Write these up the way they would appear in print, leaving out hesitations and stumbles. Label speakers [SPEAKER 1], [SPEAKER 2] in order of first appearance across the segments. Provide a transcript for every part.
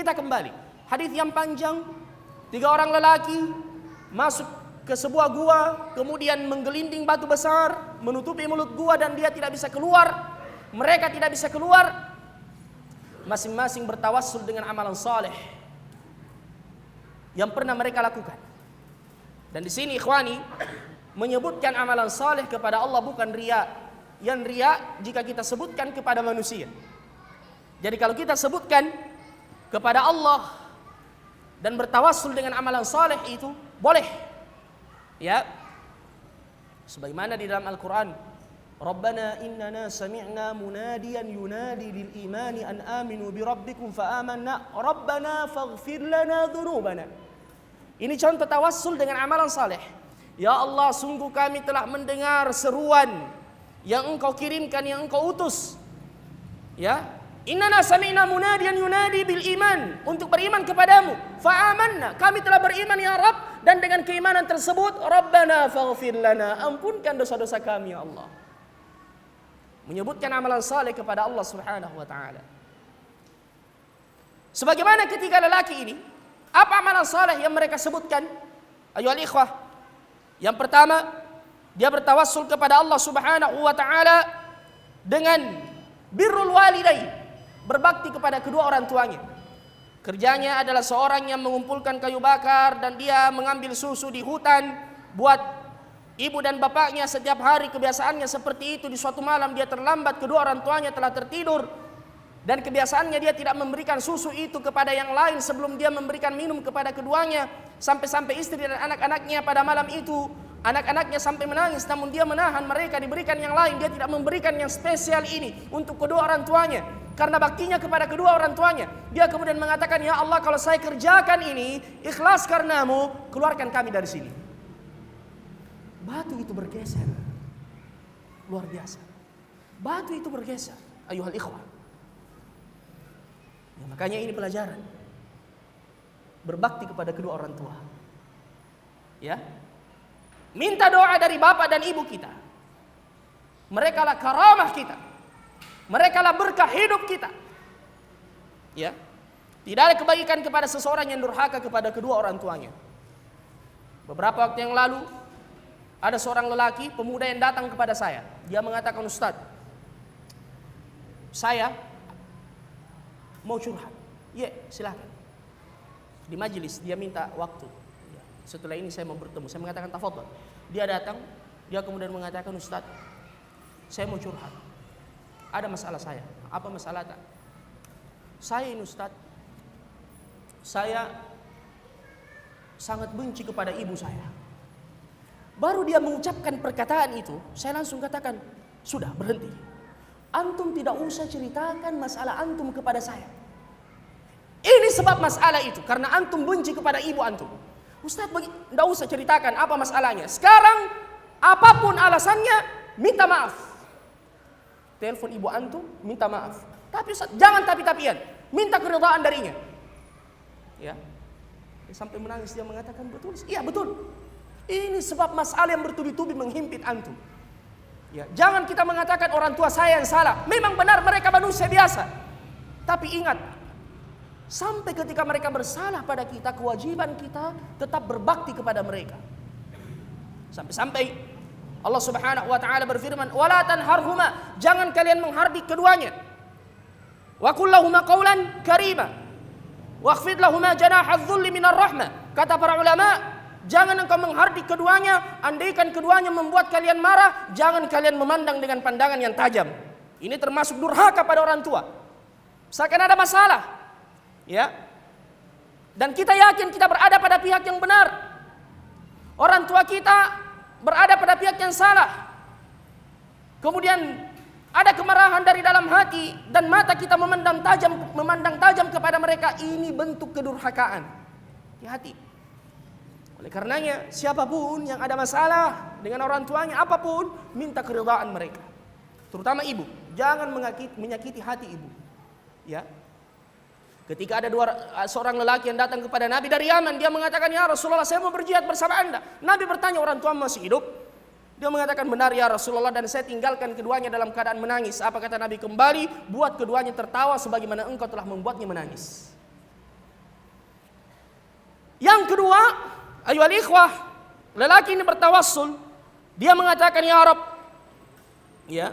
[SPEAKER 1] Kita kembali. Hadis yang panjang, 3 orang lelaki masuk ke sebuah gua, kemudian menggelinding batu besar, menutupi mulut gua dan dia tidak bisa keluar. Mereka tidak bisa keluar. Masing-masing bertawassul dengan amalan saleh yang pernah mereka lakukan. Dan di sini ikhwani menyebutkan amalan saleh kepada Allah bukan riya. Yang riya jika kita sebutkan kepada manusia. Jadi kalau kita sebutkan kepada Allah dan bertawassul dengan amalan saleh itu boleh. Ya. Sebagaimana di dalam Al-Qur'an, Rabbana innana sami'na munadiyan yunadi lil imani an aminu bi rabbikum fa amanna Rabbana faghfir lana dzunubana. Ini contoh tawassul dengan amalan saleh. Ya Allah, sungguh kami telah mendengar seruan yang Engkau kirimkan, yang Engkau utus. Ya, innana sami'na munadiyan yunadi bil iman, untuk beriman kepadamu. Fa amanna, kami telah beriman ya Rabb, dan dengan keimanan tersebut Rabbana faghfir lana, ampunkan dosa-dosa kami ya Allah. Menyebutkan amalan saleh kepada Allah Subhanahu wa taala. Sebagaimana ketika lelaki ini, apa amalan saleh yang mereka sebutkan? Ayuhal ikhwah. Yang pertama, dia bertawassul kepada Allah Subhanahu wa taala dengan birrul walidain, berbakti kepada kedua orang tuanya. Kerjanya adalah seorang yang mengumpulkan kayu bakar dan dia mengambil susu di hutan buat ibu dan bapaknya. Setiap hari kebiasaannya seperti itu. Di suatu malam dia terlambat, kedua orang tuanya telah tertidur, dan kebiasaannya dia tidak memberikan susu itu kepada yang lain sebelum dia memberikan minum kepada keduanya. Sampai-sampai istri dan anak-anaknya pada malam itu, anak-anaknya sampai menangis, namun dia menahan mereka diberikan yang lain. Dia tidak memberikan yang spesial ini untuk kedua orang tuanya karena baktinya kepada kedua orang tuanya. Dia kemudian mengatakan, ya Allah, kalau saya kerjakan ini ikhlas karenamu, keluarkan kami dari sini. Batu itu bergeser. Luar biasa. Batu itu bergeser. Ayuhal ikhwah. Ya, makanya ini pelajaran. Berbakti kepada kedua orang tua. Ya. Minta doa dari bapak dan ibu kita. Mereka lah karamah kita. Mereka lah berkah hidup kita. Ya. Tidak ada kebaikan kepada seseorang yang durhaka kepada kedua orang tuanya. Beberapa waktu yang lalu ada seorang lelaki, pemuda yang datang kepada saya. Dia mengatakan, Ustaz, saya mau curhat. Ya, silakan. Di majelis dia minta waktu. Setelah ini saya mau bertemu. Saya mengatakan tafadhol. Dia datang, dia kemudian mengatakan, Ustaz, saya mau curhat. Ada masalah saya. Apa masalah tak? Saya ini Ustaz, saya sangat benci kepada ibu saya. Baru dia mengucapkan perkataan itu, saya langsung katakan, sudah berhenti. Antum tidak usah ceritakan masalah antum kepada saya. Ini sebab masalah itu, karena antum benci kepada ibu antum. Ustaz, tidak usah ceritakan apa masalahnya. Sekarang, apapun alasannya, minta maaf. Telepon ibu antum, minta maaf. Tapi Ustaz, jangan tapi-tapian. Minta keridhaan darinya. Ya. Dia sampai menangis, dia mengatakan, betul? Iya, betul. Ini sebab masalah yang bertubi-tubi menghimpit antum. Ya, jangan kita mengatakan orang tua saya yang salah. Memang benar mereka manusia biasa. Tapi ingat, sampai ketika mereka bersalah pada kita, kewajiban kita tetap berbakti kepada mereka. Sampai-sampai Allah Subhanahu wa taala berfirman, "Wala tanharhuma", jangan kalian menghardik keduanya. "Wa qul lahuma qawlan karima, wakhfid lahuma janaha adh-dhulli minar rahmah." Kata para ulama, jangan engkau menghardik keduanya, andaikan keduanya membuat kalian marah, jangan kalian memandang dengan pandangan yang tajam. Ini termasuk durhaka pada orang tua. Seakan ada masalah. Ya. Dan kita yakin kita berada pada pihak yang benar. Orang tua kita berada pada pihak yang salah. Kemudian ada kemarahan dari dalam hati dan mata kita memandang tajam kepada mereka. Ini bentuk kedurhakaan. Hati-hati. Oleh karenanya, siapapun yang ada masalah dengan orang tuanya, apapun, minta keridhaan mereka. Terutama ibu, jangan menyakiti hati ibu. Ya. Ketika ada seorang lelaki yang datang kepada Nabi dari Yaman, dia mengatakan, "Ya Rasulullah, saya mau berjihad bersama Anda." Nabi bertanya, "Orang tua masih hidup?" Dia mengatakan, "Benar ya Rasulullah, dan saya tinggalkan keduanya dalam keadaan menangis." Apa kata Nabi? "Kembali, buat keduanya tertawa sebagaimana engkau telah membuatnya menangis." Yang kedua, ayyuhal ikhwah, lelaki ini bertawassul, dia mengatakan ya Rabb, ya,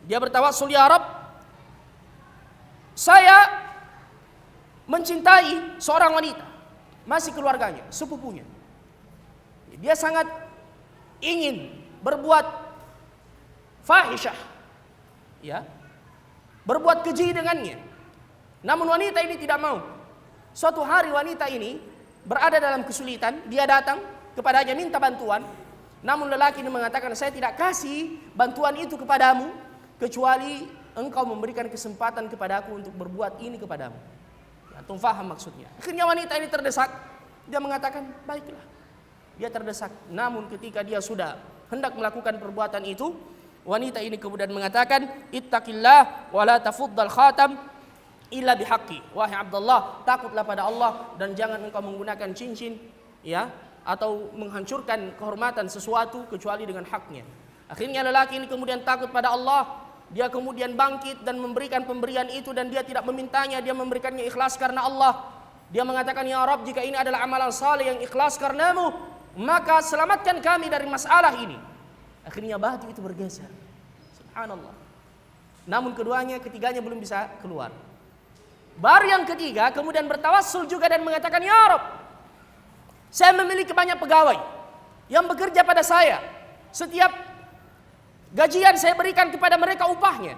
[SPEAKER 1] dia bertawassul ya Rabb, saya mencintai seorang wanita, masih keluarganya, sepupunya. Dia sangat ingin berbuat fahisyah, ya, berbuat keji dengannya. Namun wanita ini tidak mau. Suatu hari wanita ini berada dalam kesulitan, dia datang kepadanya minta bantuan. Namun lelaki ini mengatakan, saya tidak kasih bantuan itu kepadamu kecuali engkau memberikan kesempatan kepadaku untuk berbuat ini kepadamu. Antum faham maksudnya. Akhirnya wanita ini terdesak, dia mengatakan, baiklah. Dia terdesak. Namun ketika dia sudah hendak melakukan perbuatan itu, wanita ini kemudian mengatakan, ittaqillah wa la tafuddal khatam illa bihaqqi. Wahai Abdullah, takutlah pada Allah dan jangan engkau menggunakan cincin, ya, atau menghancurkan kehormatan sesuatu kecuali dengan haknya. Akhirnya lelaki ini kemudian takut pada Allah. Dia kemudian bangkit dan memberikan pemberian itu, dan dia tidak memintanya, dia memberikannya ikhlas karena Allah. Dia mengatakan, ya Rabb, jika ini adalah amalan saleh yang ikhlas karenamu, maka selamatkan kami dari masalah ini. Akhirnya batu itu bergeser. Subhanallah. Namun ketiganya belum bisa keluar. Baru yang ketiga kemudian bertawassul juga dan mengatakan, ya Rabb, saya memiliki banyak pegawai yang bekerja pada saya. Setiap gajian saya berikan kepada mereka upahnya.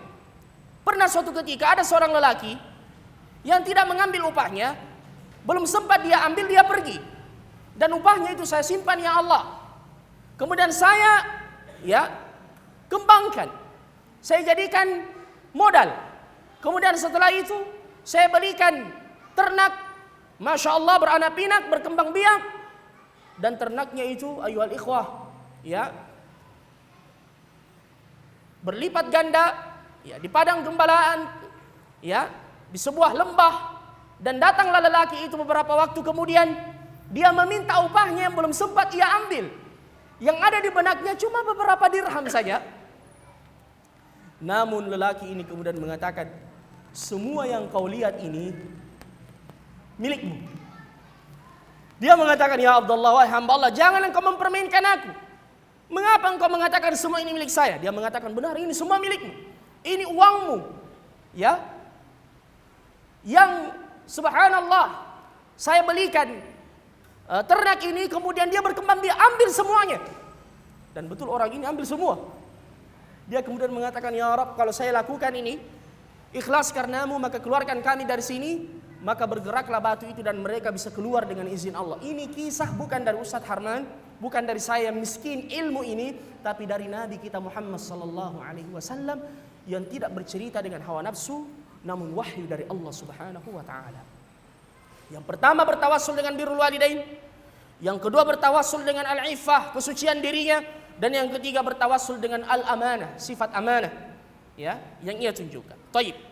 [SPEAKER 1] Pernah suatu ketika ada seorang lelaki yang tidak mengambil upahnya, belum sempat dia ambil, dia pergi. Dan upahnya itu saya simpan ya Allah. Kemudian saya, ya, kembangkan. Saya jadikan modal. Kemudian setelah itu saya belikan ternak, Masya Allah, beranak pinak, berkembang biak. Dan ternaknya itu, ayyuhal ikhwah, ya, berlipat ganda, ya, di padang gembalaan, ya, di sebuah lembah. Dan datanglah lelaki itu beberapa waktu kemudian, dia meminta upahnya yang belum sempat ia ambil. Yang ada di benaknya cuma beberapa dirham saja. Namun lelaki ini kemudian mengatakan, semua yang kau lihat ini milikmu. Dia mengatakan, ya Abdullah, wahai hamba Allah, jangan engkau mempermainkan aku. Mengapa engkau mengatakan semua ini milik saya? Dia mengatakan, benar, ini semua milikmu. Ini uangmu, ya, yang subhanallah saya belikan ternak ini, kemudian dia berkembang, dia ambil semuanya. Dan betul orang ini ambil semua. Dia kemudian mengatakan, ya Rabb, kalau saya lakukan ini ikhlas karenamu, maka keluarkan kami dari sini. Maka bergeraklah batu itu dan mereka bisa keluar dengan izin Allah. Ini kisah bukan dari Ustadz Harman, bukan dari saya miskin ilmu ini, tapi dari Nabi kita Muhammad sallallahu alaihi wasallam yang tidak bercerita dengan hawa nafsu, namun wahyu dari Allah Subhanahu wa taala. Yang pertama bertawassul dengan birrul walidain, yang kedua bertawassul dengan al-iffah, kesucian dirinya, dan yang ketiga bertawassul dengan al-amanah, sifat amanah, ya, yang ia tunjukkan. Baik.